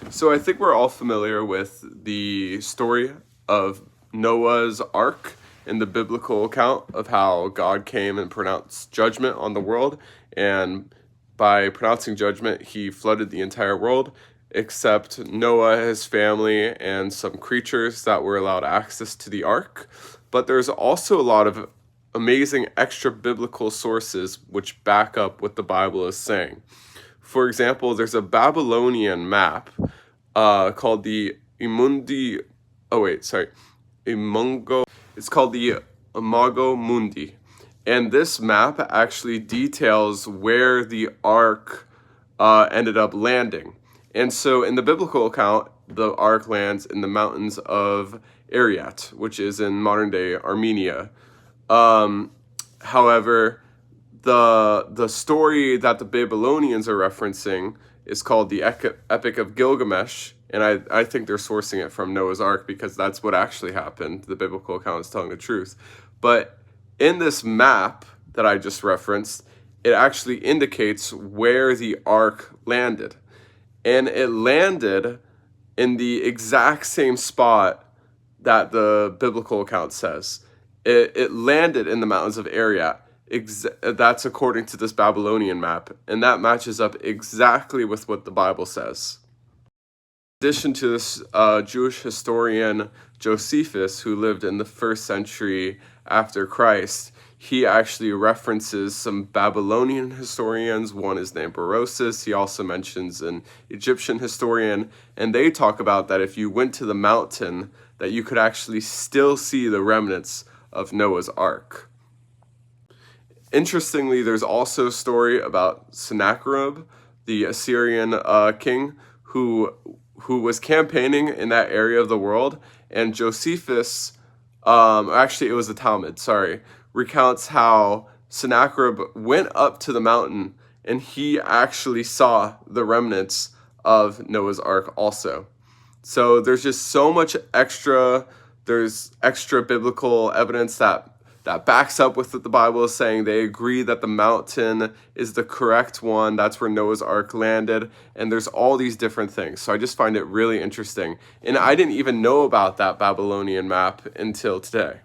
So I think we're all familiar with the story of Noah's Ark in the biblical account of how God came and pronounced judgment on the world. And by pronouncing judgment, he flooded the entire world, except Noah, his family, and some creatures that were allowed access to the ark. But there's also a lot of amazing extra biblical sources which back up what the Bible is saying. For example, there's a Babylonian map called the Imundi. Oh wait, sorry, Imungo. It's called the Imago Mundi, and this map actually details where the ark ended up landing. And so, in the biblical account, the ark lands in the mountains of Ararat, which is in modern day Armenia. However, the story that the Babylonians are referencing is called the Epic of Gilgamesh, and I think they're sourcing it from Noah's Ark because that's what actually happened. The biblical account is telling the truth. But in this map that I just referenced, it actually indicates where the ark landed. And it landed in the exact same spot that the biblical account says. It landed in the mountains of Ararat. That's according to this Babylonian map, and that matches up exactly with what the Bible says. In addition to this, Jewish historian Josephus, who lived in the 1st century after Christ, he actually references some Babylonian historians. One is named Berosus. He also mentions an Egyptian historian, and they talk about that if you went to the mountain, that you could actually still see the remnants of Noah's Ark. Interestingly, there's also a story about Sennacherib, the Assyrian king, who was campaigning in that area of the world, and Josephus, actually it was the Talmud, recounts how Sennacherib went up to the mountain and he actually saw the remnants of Noah's Ark also. So there's just so much there's extra biblical evidence that backs up with what the Bible is saying. They agree that the mountain is the correct one. That's where Noah's Ark landed. And there's all these different things. So I just find it really interesting. And I didn't even know about that Babylonian map until today.